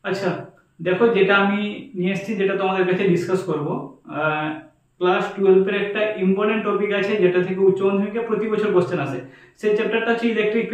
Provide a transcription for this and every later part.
আচ্ছা, দেখো যেটা আমি নিয়ে এসেছি, যেটা তোমাদের কাছে ডিসকাস করব, ক্লাস 12 এর একটা ইম্পর্টেন্ট টপিক আছে যেটা থেকে উচ্চ মাধ্যমিকে প্রতি বছর কোশ্চেন আসে। সেই চ্যাপ্টারটা হচ্ছে ইলেকট্রিক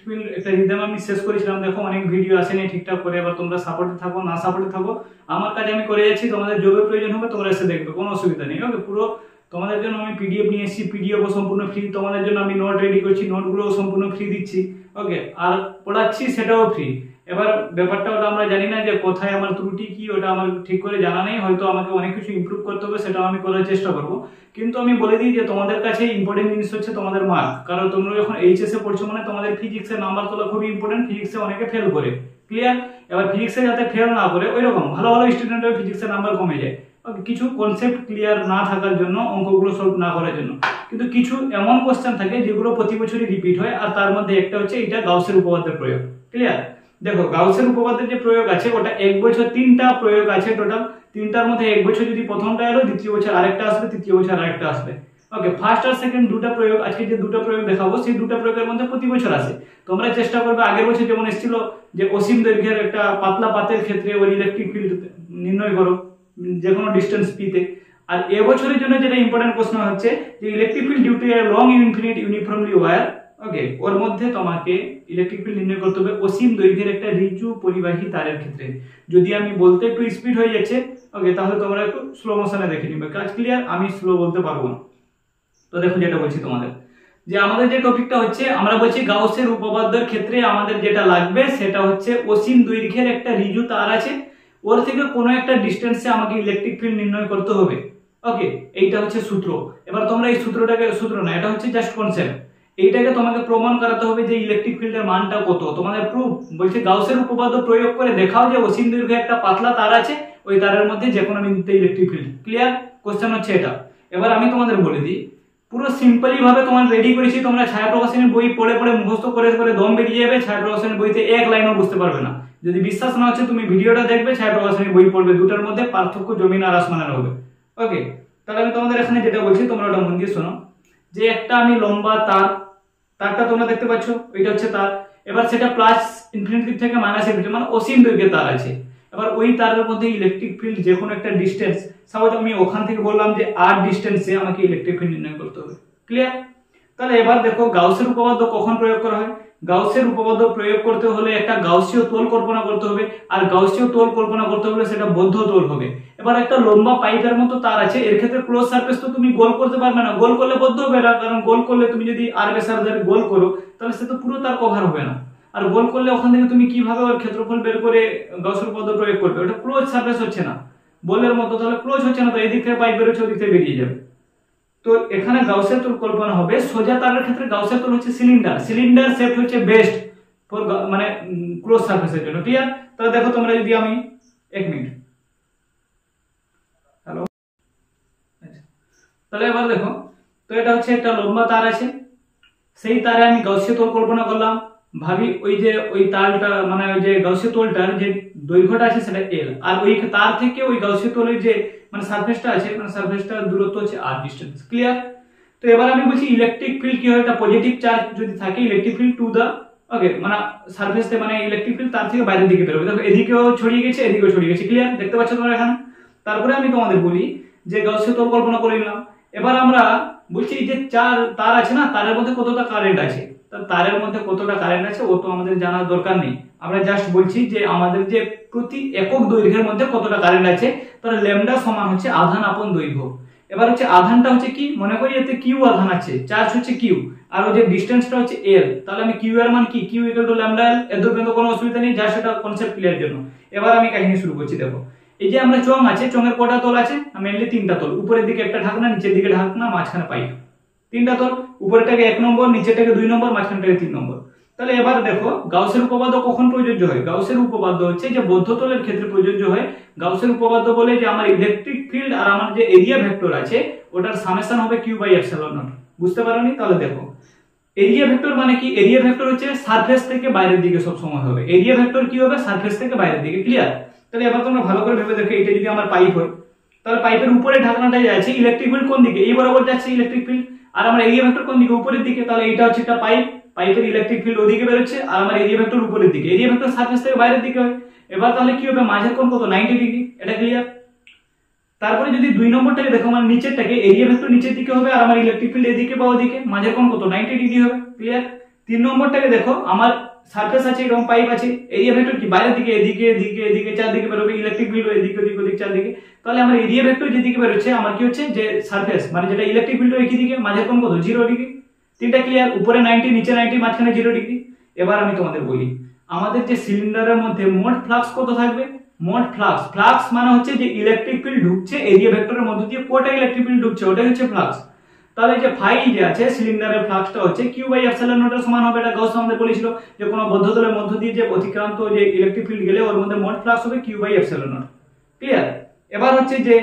ফিল্ড একটা রিদম আমি শেষ করেছিলাম। দেখো অনেক ভিডিও আসেনি ঠিকঠাক করে, এবার তোমরা সাপোর্টে থাকো না সাপোর্টে থাকো, আমার কাজ আমি করে যাচ্ছি। তোমাদের যবে প্রয়োজন হবে তোমরা এসে দেখবে, কোনো অসুবিধা নেই। ওকে, পুরো তোমাদের জন্য আমি পিডিএফ নিয়ে এসেছি, পিডিএফ ও সম্পূর্ণ ফ্রি। তোমাদের জন্য আমি নোট রেডি করছি, নোটগুলোও সম্পূর্ণ ফ্রি দিচ্ছি। ওকে, আর পড়াচ্ছি সেটাও ফ্রি। এবার ব্যাপারটা ওটা আমরা জানি না যে কোথায় আমার ত্রুটি কি, ওটা আমার ঠিক করে জানা নেই, হয়তো আমাকে অনেক কিছু ইমপ্রুভ করতে হবে, সেটাও আমি করার চেষ্টা করব। কিন্তু আমি বলে দিই যে তোমাদের কাছে ইম্পর্টেন্ট জিনিস হচ্ছে তোমাদের মার্ক, কারণ তোমরা যখন এইচএস এ পড়ছো মানে তোমাদের ফিজিক্সের নাম্বার তোলা খুবই ইম্পর্টেন্ট। ফিজিক্সে অনেকে ফেল করে, ক্লিয়ার? এবার ফিজিক্সে যাতে ফেল না করে, ওই রকম ভালো ভালো স্টুডেন্টের ফিজিক্সের নাম্বার কমে যায় কিছু কনসেপ্ট ক্লিয়ার না থাকার জন্য, অঙ্কগুলো সলভ না করার জন্য। কিন্তু কিছু এমন কোশ্চেন থাকে যেগুলো প্রতি বছরই রিপিট হয়, আর তার মধ্যে একটা হচ্ছে এটা গাউসের উপপাদ্যের প্রয়োগ। ক্লিয়ার? দেখো গাউসের উপপাদ্যের যে প্রয়োগ আছে ওটা এক বছর 3টা প্রয়োগ আছে টোটাল। 3টার মধ্যে এক বছর যদি প্রথমটা এলো, দ্বিতীয় বছর আরেকটা আসবে, তৃতীয় বছর আরেকটা আসবে। ওকে, ফার্স্ট আর সেকেন্ড দুটো প্রয়োগ, আজকে যে দুটো প্রয়োগ দেখাবো সেই দুটো প্রয়োগের মধ্যে প্রতি বছর আসে। তোমরা চেষ্টা করবে, আগের বছর যেমন এসেছিল যে অসীম দৈর্ঘ্যের একটা পাতলা পাতের ক্ষেত্রে ওই ইলেকট্রিক ফিল্ড নির্ণয় করো যে কোনো ডিস্টেন্স পি তে। আর এবছরের জন্য যেটা ইম্পর্টেন্ট প্রশ্ন হচ্ছে যে electric field due to a long infinite uniformly wire. Okay, ওর মধ্যে তোমাকে ইলেকট্রিক ফিল্ড নির্ণয় করতে হবে অসীম দৈর্ঘ্যের একটা ঋজু পরিবাহী তারের ক্ষেত্রে। যদি আমি বলতে একটু স্পিড হয়ে যাচ্ছে, ওকে, তাহলে তোমরা একটু স্লো মোশনে দেখে নিবে, কাজ ক্লিয়ার? আমি স্লো বলতে পারবো না। তো দেখো যেটা বলছি তোমাদের, যে আমাদের যে টপিকটা হচ্ছে, আমরা বলছি গাউসের উপপাদ্যের ক্ষেত্রে আমাদের যেটা লাগবে সেটা হচ্ছে অসীম দৈর্ঘ্যের একটা ঋজু তার আছে, ওর থেকে কোনো একটা ডিস্টেন্সে আমাকে ইলেকট্রিক ফিল্ড নির্ণয় করতে হবে। ওকে, এইটা হচ্ছে সূত্র। এবার তোমরা এই সূত্রটাকে, সূত্র না, এটা হচ্ছে জাস্ট কনসেপ্ট। এইটাকে তোমাকে প্রমাণ করাতে হবে যে ইলেকট্রিক ফিল্ডের মানটা কত। তোমাদের প্রুফ বলছে গাউসের উপপাদ্য প্রয়োগ করে দেখাও যে অসীম দৈর্ঘ্যের একটা পাতলা তার আছে, ওই তারের মধ্যে যে কোনো বিন্দুতে ইলেকট্রিক ফিল্ড। ক্লিয়ার? কোশ্চেন হচ্ছে এটা। এবার আমি তোমাদের বলে দিই, পুরো সিম্পলি ভাবে তোমার রেডি করেছি। তোমরা ছায়াপ্রকাশনের বই পড়ে পড়ে মুখস্থ করে করে দম বেরিয়ে যাবে, ছায়াপ্রকাশনের বইতে এক লাইনও বুঝতে পারবে না। যদি বিশ্বাস না হচ্ছে তুমি ভিডিওটা দেখবে, ছায়াপ্রকাশনের বই পড়বে, দুটার মধ্যে পার্থক্য জমিন আর আসমানের হবে। ওকে, তাহলে আমি তোমাদের এখানে যেটা বলছি তোমরা ওটা মন দিয়ে শোনো। যে একটা আমি লম্বা তারটা তোমরা দেখতে পাচ্ছ, এটা হচ্ছে তার। এবার সেটা প্লাস ইনফিনিটি থেকে মাইনাস ইনফিনিটি মানে অসীম দৈর্ঘ্যের তার আছে। এবার ওই তারের মধ্যে ইলেকট্রিক ফিল্ড যে কোনো একটা ডিস্টেন্স, সাপোজ আমি ওখান থেকে বললাম যে আর ডিস্টেন্সে আমাকে ইলেকট্রিক ফিল্ড নির্ণয় করতে হবে। ক্লিয়ার? তাহলে এবার দেখো গাউসের উপপাদ্য কখন প্রয়োগ করা হয়। গাউসের উপপাদ্য প্রয়োগ করতে হলে একটা গাউসীয় তোল কল্পনা করতে হবে, আর গাউসীয় তোল কল্পনা করতে হলে সেটা বদ্ধ তোল হবে। এবার একটা লম্বা পাইপের মতো তার আছে, এর ক্ষেত্রে ক্লোজ সারফেস তো তুমি গোল করতে পারবে না, গোল করলে বদ্ধ হবে না, কারণ গোল করলে তুমি যদি আর ব্যাসার্ধের গোল করো তাহলে সে তো পুরো তার কভার হবে না। আর গোল করলে ওখান থেকে তুমি কিভাবে ওর ক্ষেত্রফল বের করে গাউসের উপপাদ্য প্রয়োগ করবে? ওটা ক্লোজ সারফেস হচ্ছে না, বলের মতো, তাহলে ক্লোজ হচ্ছে না, তো এদিক থেকে পাইপ বেরোচ্ছে, ওদিক থেকে বেরিয়ে যাবে। তো এখানে গাউসের তোল কল্পনা হবে। সোজা তারের ক্ষেত্রে গাউসের তোল হচ্ছে সিলিন্ডার শেপ হচ্ছে বেস্ট ফর মানে ক্লোজ সারফেসের জন্য। ক্লিয়ার? তাহলে দেখো তোমরা যদি আমি এক মিনিট, হ্যালো, তাহলে এবার দেখো, তো এটা হচ্ছে একটা লম্বা তার আছে, সেই তারে আমি গাউসীয় তোল কল্পনা করলাম। ভাবি ওই যে ওই তারটা মানে ওই যে গাউসীয় তোলটার যে দৈর্ঘ্যটা আছে সেটা এল, আর ওই তার থেকে ওই গাউসীয় তোলের যে মানে সারফেসটা আছে, মানে সারফেসটার দূরত্ব হচ্ছে আর ডিসটেন্স। ক্লিয়ার? তো এবার আমি বলছি ইলেকট্রিক ফিল্ড কি হয়, একটা পজিটিভ চার্জ যদি থাকে, ইলেকট্রিক ফিল্ড টু দা, ওকে, মানে সারফেসে মানে ইলেকট্রিক ফিল্ড তার থেকে বাইরের দিকে বেরোবে। দেখো এদিকেও ছড়িয়ে গেছে, এদিকেও ছড়িয়ে গেছে। ক্লিয়ার? দেখতে পাচ্ছ তোমরা এখানে? তারপরে আমি তোমাদের বলি যে গাউসীয় তোল কল্পনা করে নিলাম। এবার আমরা বলছি যে চার তার আছে না, তারের মধ্যে কতটা কারেন্ট আছে। তারের মধ্যে কতটা কারেন্ট আছে ও তো আমাদের জানার দরকার নেই, আমরা জাস্ট বলছি যে আমাদের যে প্রতি একক দৈর্ঘ্যের মধ্যে কতটা কারেন্ট আছে। তাহলে ল্যামডা সমান হচ্ছে আধান আপন দৈর্ঘ্য। এবার হচ্ছে আধানটা হচ্ছে কি, মনে করি এতে কিউ আধান আছে, চার্জ হচ্ছে কিউ, আর ওই যে ডিসটেন্সটা হচ্ছে এল। তাহলে আমি কিউ এর মান কি, কিউ ইকুয়াল টু ল্যামডা এল। এর পর্যন্ত কোনো অসুবিধা নেই, জাস্ট এটা কনসেপ্ট ক্লিয়ার জন্য। এবার আমি কাহিনী শুরু করছি। দেখো এই যে আমরা চং আছে, চঙের কটা তল আছে, মেইনলি 3টা তল, উপরের দিকে একটা ঢাকনা, নিচের দিকে ঢাকনা, মাঝখানে পাইপ। 3টা তল, উপরেরটাকে 1 নম্বর, নিচেরটাকে 2 নম্বর, মাঝখানটাকে 3 নম্বর। তাহলে এবার দেখো গাউসের উপপাদ্য কখন প্রযোজ্য হয়। গাউসের উপপাদ্য হচ্ছে যে বদ্ধ তলের ক্ষেত্রে প্রযোজ্য হয়। গাউসের উপপাদ্য বলে যে আমার ইলেকট্রিক ফিল্ড আর আমার যে এরিয়া ভেক্টর আছে ওটার সামেশন হবে q বাই এপসিলন নট। বুঝতে পারোনি? তাহলে দেখো এরিয়া ভেক্টর মানে কি, এরিয়া ভেক্টর হচ্ছে সারফেস থেকে বাইরের দিকে সব সময় হবে। এরিয়া ভেক্টর কি হবে, সারফেস থেকে বাইরের দিকে। ক্লিয়ার? তাহলে এবার তোমরা ভালো করে ভেবে দেখো, এটা যদি আমার পাইপ হয় তাহলে পাইপের উপরে ঢাকনাটাই আছে, ইলেকট্রিক ফিল্ড কোন দিকে, এই বরাবর যাচ্ছে ইলেকট্রিক ফিল্ড, আর আমার এরিয়া ভেক্টর কোন দিকে, উপরের দিকে। তাহলে এটা হচ্ছে একটা পাইপ, পাইপের ইলেকট্রিক ফিল্ড ওদিকে বেরোচ্ছে, আর আমার এরিয়া ভেক্টর উপরের দিকে। এরিয়া ভেক্টর সারফেস থেকে বাইরের দিকে হয়। এবার তাহলে কি হবে, মাঝের কোণ কত 90 ডিগ্রি, এটা ক্লিয়ার। তারপরে যদি 2 নম্বরটাকে দেখো, মানে নিচেরটাকে এরিয়া ভেক্টর নিচের দিকে হবে আর আমার ইলেকট্রিক ফিল্ড এদিকে বা ওদিকে, মাঝের কোণ কত 90 ডিগ্রি হবে, ক্লিয়ার। 3 নম্বরটাকে দেখো, আমার সারফেস আছে, এরকম পাইপ আছে, এরিয়া ভেক্টর কি বাইরের দিকে এদিকে এদিকে এদিকে চারদিকে বেরোবে, ইলেকট্রিক ফিল্ড এদিকে ওদিক ওদিক চারদিকে। তাহলে আমার এরিয়া ভেক্টর যেদিকে বেরোচ্ছে আমার কি হচ্ছে যে সারফেস মানে যেটা ইলেকট্রিক ফিল্ড একই দিকে, মাঝের কোণ কত 0 ডিগ্রি। তিনটা ক্লিয়ার, উপরে 90 নিচে 90 মাঝখানে 0 ডিগ্রি। এবার আমি তোমাদের বলি আমাদের যে সিলিন্ডারের মধ্যে মোট ফ্লাক্স কত থাকবে। মোট ফ্লাক্স মানে হচ্ছে যে ইলেকট্রিক ফিল্ড ঢুকছে এরিয়া ভেক্টরের মধ্যে দিয়ে, কোটা ইলেকট্রিক ফিল্ড ঢুকছে, ওটাই হচ্ছে ফ্লাক্স। তাহলে যে ফাই যে আছে সিলিন্ডারের ফ্লাক্সটা হচ্ছে কিউ বাই এপসাইলন নট এর সমান হবে। এটা গাউস আমাদের বলেছিল যে কোনো বদ্ধতলের মধ্য দিয়ে যে অতিক্রান্ত যে ইলেকট্রিক ফিল্ড গেলে ওর মধ্যে মোট ফ্লাক্স হবে Q by epsilon naught, clear. এবার হচ্ছে যে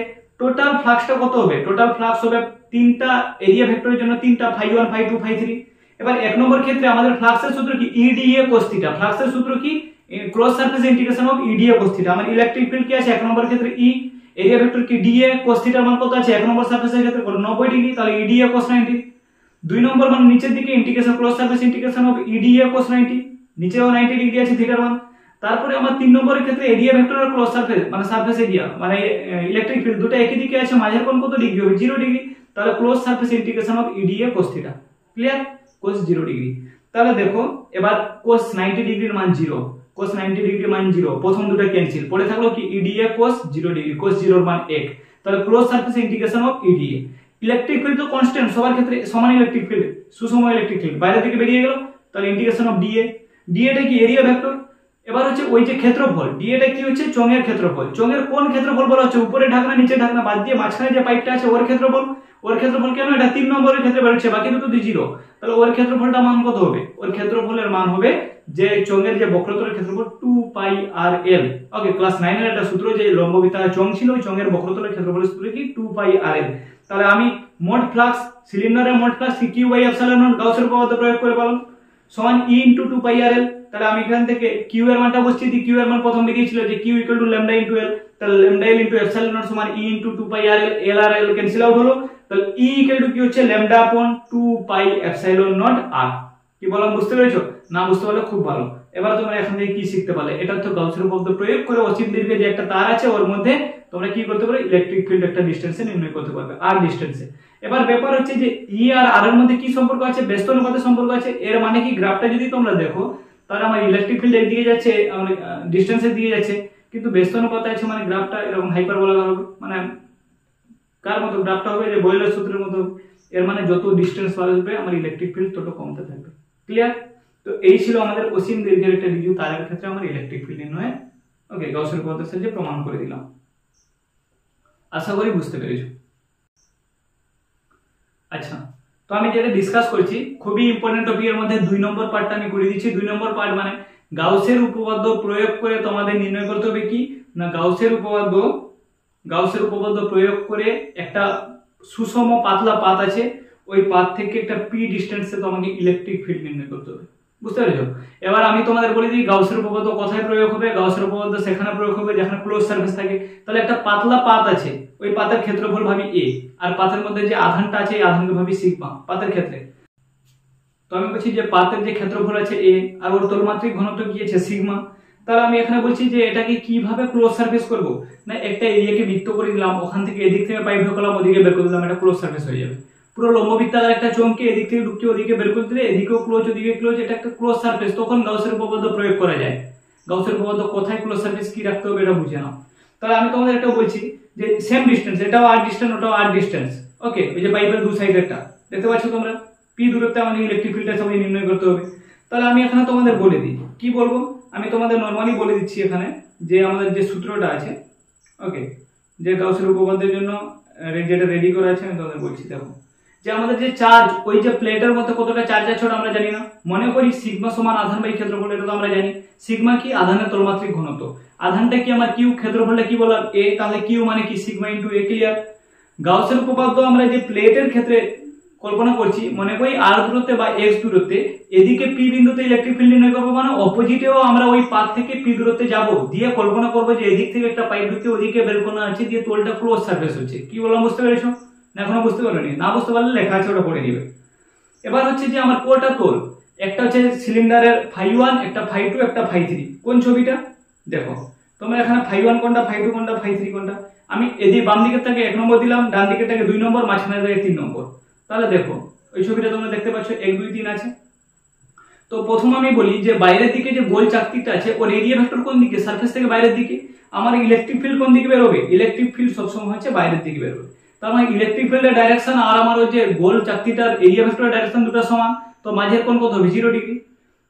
টোটাল ফ্লাক্সটা কত হবে, টোটাল ফ্লাক্স হবে তিনটা এরিয়া ভেক্টরের জন্য তিনটা, ফাই 1 ফাই 2 ফাই 3। এবার এক নম্বর ক্ষেত্রে আমাদের ফ্লাক্সের সূত্র কি ইডিএ cos θ, ফ্লাক্সের সূত্র কি cross surface integration of EDA cos θ। আমার ইলেকট্রিক ফিল্ড কি আছে এক নম্বর ক্ষেত্রে ই, এরিয়া ভেক্টর কি ডিএ cos θ এর মান কত আছে এক নম্বর সারফেসের ক্ষেত্রে কত 90 ডিগ্রি, তাহলে ইডিএ cos 90। 2 নম্বর মানে নিচের দিকে integration cross surface integration of EDA cos 90, নিচেও 90 ডিগ্রি আছে থিটার মান। তারপরে আমার 3 নম্বরের ক্ষেত্রে এরিয়া ভেক্টর আর ক্রস সারফেস মানে সারফেস এরিয়া মানে ইলেকট্রিক ফিল্ড দুটো একই দিকে আছে, মাঝের কোণ কত ডিগ্রি হবে 0 ডিগ্রি, তাহলে cross surface integration of EDA cos θ, clear, cos 0 degree. তাহলে দেখো এবার cos 90 ডিগ্রির মান 0, cos 90 ডিগ্রির মান 0, প্রথম দুটো ক্যান্সেল, পড়ে থাকলো কি ইডিএ cos 0 ডিগ্রি, cos 0 এর মান 1, তাহলে cross surface integration of ইডিএ। Electric field তো কনস্ট্যান্ট, সবার ক্ষেত্রে সমান ইলেকট্রিক ফিল্ড, সুষম ইলেকট্রিক ফিল্ড, বাইরে থেকে বেরিয়ে গেল, তাহলে ইন্টিগ্রেশন অফ ডিএ। ডিএটা কি এরিয়া ভেক্টর। এবার হচ্ছে ওই যে ক্ষেত্রফল, ডিএটা কি হচ্ছে চোঙের ক্ষেত্রফল, চোঙের কোন ক্ষেত্রফল বলা হচ্ছে, উপরে ঢাকনা নিচে ঢাকনা বাদ দিয়ে মাঝখানে যে পাইপটা আছে ওর ক্ষেত্রফল। ওর ক্ষেত্রফল কেন, এটা 3 নম্বরের ক্ষেত্রে বেরোচ্ছে, বাকি দুটো দিয়ে 0, তাহলে ওর ক্ষেত্রফলটা মান কত হবে, ওর ক্ষেত্রফলের মান হবে যে চোঙের যে বক্রতলের ক্ষেত্রফল 2 পাই আর এল। ওকে, ক্লাস 9 এর একটা সূত্র যে লম্ববিতা চোঙ ছিল ওই চোঙের বক্রতলের ক্ষেত্রফলের সূত্র কি 2 পাই আর এল। তাহলে আমি মোট ফ্লাক্স সিলিন্ডারের মোট ফ্লাক্স কি কিউ বাই এপসাইলন নট গাউসের উপপাদ্য প্রয়োগ করে পেলাম সমান ই ইনটু 2 পাই আর এল। তাহলে আমি এখান থেকে কিউ এর মানটা বসিয়ে দিই, কিউ এর মান প্রথম বেরিয়েছিল যে Q equal to lambda into L, তাহলে lambda L into epsilon naught সমান E into 2 pi r L, L আর এল ক্যান্সেল আউট হলো, তাহলে ই ইকুয়াল টু কি হচ্ছে ল্যামডা আপন 2 পাই এপসাইলন নট আর। কি বললাম বুঝতে পেরেছো, না বুঝতে পারলে খুব ভালো। এবার তোমরা এখান থেকে কি শিখতে পারলে, এটা তো গাউসের উপপাদ্য প্রয়োগ করে অসীম দীর্ঘে যে একটা তার আছে ওর মধ্যে তোমরা কি করতে পারো, ইলেকট্রিক ফিল্ড একটা ডিসটেন্সে নির্ণয় করতে পারবে, আর ডিসটেন্সে। এবার ব্যাপার হচ্ছে যে ই আর আর এর মধ্যে কি সম্পর্ক আছে, ব্যস্ত অনুপাতের সম্পর্ক আছে। এর মানে কি গ্রাফটা যদি তোমরা দেখো তাহলে আমার ইলেকট্রিক ফিল্ড এর দিকে যাচ্ছে, আমার ডিসটেন্সের দিকে যাচ্ছে, কিন্তু ব্যস্ত অনুপাত আছে মানে গ্রাফটা এরকম হাইপারবোলা হবে, মানে কার মতো গ্রাফটা হবে যে বয়লের সূত্রের মতো। এর মানে যত ডিসটেন্স বাড়বে আমার ইলেকট্রিক ফিল্ড তত কমতে থাকবে, ক্লিয়ার। তো এই ছিল আমাদের অসীম দীর্ঘের একটা রিভিউ, তারের ক্ষেত্রে আমার ইলেকট্রিক ফিল্ড নির্ণয়। ওকে, গাউসের উপপাদ্যের সাহায্যে প্রমাণ করে দিলাম, আশা করি বুঝতে পেরেছো। আচ্ছা, তো আমি যেটা ডিসকাস করছি খুবই ইম্পর্টেন্ট টপিকের মধ্যে 2 নম্বর পার্টটা আমি করে দিচ্ছি। 2 নম্বর পার্ট মানে গাউসের উপপাদ্য প্রয়োগ করে তোমাদের নির্ণয় করতে হবে কি না, গাউসের উপপাদ্য প্রয়োগ করে একটা সুষম পাতলা পাত আছে, ওই পাত থেকে একটা পি ডিসটেন্সে তোমাকে ইলেকট্রিক ফিল্ড নির্ণয় করতে হবে, বুঝতে পেরেছো। এবার আমি তোমাদের বলে দিই গাউসের উপপাদ্য কোথায় প্রয়োগ হবে, গাউসের উপপাদ্য সেখানে প্রয়োগ হবে যেখানে ক্লোজ সারফেস থাকে। তাহলে একটা পাতলা পাত আছে, ওই পাতের ক্ষেত্রফল ভাবি এ, আর পাতের মধ্যে যে আধানটা আছে এই আধানকে ভাবি সিগমা পাতের ক্ষেত্রে। তো আমি বলছি যে পাতের যে ক্ষেত্রফল আছে এ আর ওর তলমাত্রিক ঘনত্ব কি আছে সিগমা। তাহলে আমি এখানে বলছি যে এটাকে কিভাবে ক্লোজ সারফেস করব, না একটা এরিয়াকে বৃত্ত করে দিলাম, ওখান থেকে এদিক থেকে পাইপ ঢোকালাম, ওদিকে বের করে দিলাম, এটা ক্লোজ সারফেস হয়ে যাবে। পুরো লম্ববৃত্তাকার একটা চোঙকে এদিক থেকে ঢুকিয়ে ওদিকে বের করে দিলে এদিকেও ক্লোজ ওদিকে ক্লোজ, এটা একটা ক্লোজ সারফেস। তখন গাউসের উপপাদ্য প্রয়োগ করা যায়। গাউসের উপপাদ্য কোথায় ক্লোজ সারফেস কি রাখতে হবে এটা বুঝে নাও। তাহলে আমি তোমাদের এটা বলছি যে সেম ডিসটেন্স, এটাও আর ডিসটেন্স ওটাও আর ডিসটেন্স। ওকে, ওই যে পাইপের দু সাইডেরটা দেখতে পাচ্ছ তোমরা, পি দূরত্বে আমাদের ইলেকট্রিক ফিল্ডটা সবাই নির্ণয় করতে হবে। তাহলে আমি এখানে তোমাদের বলে দিই, কি বলবো আমি তোমাদের নরমালি বলে দিচ্ছি এখানে যে আমাদের যে সূত্রটা আছে, ওকে, যে গাউসের উপপাদ্যের জন্য যেটা রেডি করা আছে আমি তোমাদের বলছি। দেখো যে আমাদের যে চার্জ, ওই যে প্লেটের মধ্যে কতটা চার্জ আছে ওটা আমরা জানি না, মনে করি সিগমা সমান আধান বাই ক্ষেত্রফল, এটা তো আমরা জানি। সিগমা কি আধানের তলমাত্রিক ঘনত্ব, আধানটা কি আমার কিউ, ক্ষেত্রফলটা কি বললাম এ, তাহলে কিউ মানে কি সিগমা ইনটু এ, ক্লিয়ার। গাউসের উপপাদ্য আমরা যে প্লেটের ক্ষেত্রে কল্পনা করছি, মনে করি আর দূরত্বে বা এক্স দূরত্বে এদিকে পি বিন্দুতে ইলেকট্রিক ফিল্ড নির্ণয় করবো, মানে অপোজিটেও আমরা ওই পাথ থেকে পি দূরত্বে যাব, দিয়ে কল্পনা করবো যে এদিক থেকে একটা পাইপ ঢুকে ওদিকে বের করা আছে, দিয়ে তোলটা ক্লোজ সারফেস হচ্ছে। কি বললাম বুঝতে পেরেছো না, এখনো বুঝতে পারোনি? না বুঝতে পারলে লেখা আছে ওটা পড়ে দিবে। এবার হচ্ছে যে আমার কোটা তোল, একটা হচ্ছে সিলিন্ডারের ফাই 1, একটা ফাই 2, একটা ফাই 3। কোন ছবিটা দেখো, তোমরা এখানে ফাই 1 কোনটা, ফাই 2 কোনটা, ফাই 3 কোনটা, আমি এদিকে বাম দিকেরটাকে 1 নম্বর দিলাম, ডান দিকেরটাকে 2 নম্বর, মাঝখানের দিকে 3 নম্বর। তাহলে দেখো ওই ছবিটা তোমরা দেখতে পাচ্ছ 1 2 3 আছে। তো প্রথম আমি বলি যে বাইরের দিকে যে গোল চাকতিটা আছে ওর এরিয়া ভেক্টর কোন দিকে, সারফেস থেকে বাইরের দিকে। আমার ইলেকট্রিক ফিল্ড কোন দিকে বের হবে, ইলেকট্রিক ফিল্ড সবসময় হচ্ছে বাইরের দিকে বের হবে। তার মানে ইলেকট্রিক ফিল্ডের ডাইরেকশন আর আমার ওই যে গোল চাকতিটার এরিয়া ভেক্টরের ডাইরেকশন দুটো সমান, তো মাঝের কোণ কত হবে 0 ডিগ্রি।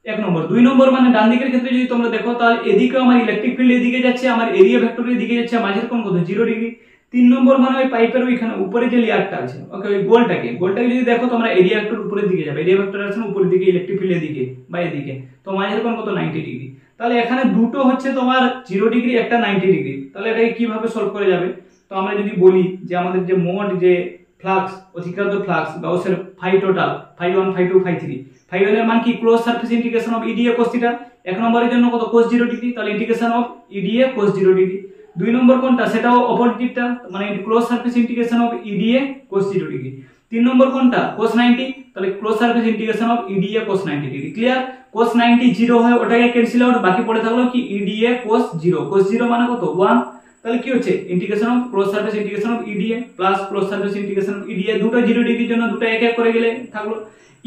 1 নম্বর। 2 নম্বর মানে ডান দিকের ক্ষেত্রে যদি তোমরা দেখো তাহলে এদিকে আমার ইলেকট্রিক ফিল্ড এদিকে যাচ্ছে, আমার এরিয়া ভেক্টর এদিকে যাচ্ছে, মাঝের কোণ কত 0 ডিগ্রি। 3 নম্বর মানে ওই পাইপের ওইখানে উপরে যে লেয়ারটা আছে, ওকে, ওই গোলটাকে যদি দেখো তোমরা এরিয়া ভেক্টর উপরের দিকে যাবে, এরিয়া ভেক্টর আছে উপরের দিকে, ইলেকট্রিক ফিল্ড এদিকে বা এদিকে, তো মাঝের কোণ কত 90 ডিগ্রি। তাহলে এখানে দুটো হচ্ছে তোমার 0 ডিগ্রি, একটা 90 ডিগ্রি। তাহলে এটাকে কিভাবে সলভ করে যাবে, তো আমরা যদি বলি যে আমাদের যে মোট যে ফ্লাক্স, অতিক্রান্ত ফ্লাক্স গাউসের phi total, phi 1 phi 2 phi 3, phi 1 এর মান কি close surface integration of EDA cos theta, 1 নম্বরের জন্য কত cos 0 ডিগ্রি, তাহলে integration of EDA cos 0 degree. 2 নম্বর কোনটা, সেটাও অপোজিটটা, মানে close surface integration of EDA cos 0 degree. 3 নম্বর কোনটা cos 90, তাহলে close surface integration of EDA cos 90 degree. Clear? cos 90 0 হয়, ওটাকে ক্যান্সেল আউট, বাকি পড়ে থাকলো কি ইডিএ cos 0, cos 0 মানে কত 1। তাহলে কি হচ্ছে integration of close surface integration of EDA plus close surface integration of EDA, দুটো 0 ডিগ্রির জন্য দুটো এক এক করে গেলে থাকলো।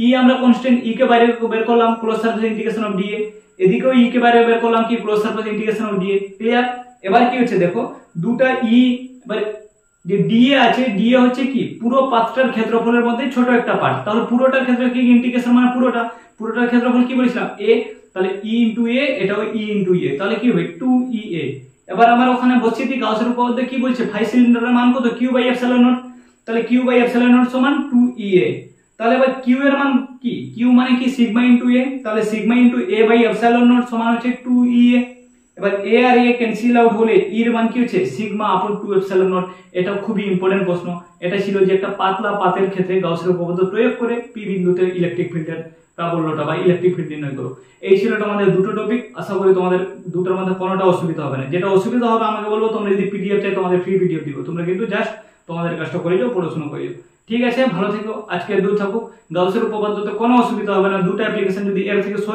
ই আমরা কনস্ট্যান্ট ই কে বাইরে বের করলাম close surface integration of DA, এদিকেও ই কে বাইরে বের করলাম কি close surface integration of DA. Clear? এবার কি হচ্ছে দেখো দুটো ই, এবার যে ডিএ আছে, ডিএ হচ্ছে কি পুরো পাতটার ক্ষেত্রফলের মধ্যে ছোট একটা পার্ট, তাহলে পুরোটার ক্ষেত্রে কি ইন্টিগ্রেশন মানে পুরোটার ক্ষেত্রফল কি বলেছিলাম a, তাহলে e ইনটু a, এটাও e ইনটু a, তাহলে কি হবে 2ea। এবার আমার ওখানে বসিয়ে দিই গাউসের উপপাদ্য কি বলছে, ফাই সিলিন্ডারের মান কত q বাই এপসাইলন নট, তাহলে q বাই এপসাইলন নট সমান 2ea। তাহলে এবার q এর মান কি, q মানে কি সিগমা ইনটু a, তাহলে sigma into a by epsilon naught সমান হচ্ছে 2ea। এবার a আর a ক্যান্সেল আউট হলে e এর মান কি হচ্ছে সিগমা আপন 2 এপসাইলন নট। এটা খুবই ইম্পর্টেন্ট প্রশ্ন, এটা ছিল যে একটা পাতলা পাতের ক্ষেত্রে গাউসের উপপাদ্য প্রয়োগ করে p বিন্দুতে ইলেকট্রিক ফিল্ডের প্রাবল্যটা বা ইলেকট্রিক ফিল্ড নির্ণয় করো। এই ছিল তোমাদের দুটো টপিক, আশা করি তোমাদের দুটোর মধ্যে কোনোটা অসুবিধা হবে না। যেটা অসুবিধা হবে আমাকে বলবো, তোমরা যদি পিডিএফ চাই তোমাদের ফ্রি পিডিএফ দিব, তোমরা কিন্তু জাস্ট তোমাদের কাজটা করে যাও, পড়াশোনা করে যাও। ঠিক আছে, ভালো থেকো, আজকে দূর থাকুক। গাউসের উপপাদ্যতে কোনো অসুবিধা হবে না, দুটো অ্যাপ্লিকেশন যদি এর থেকে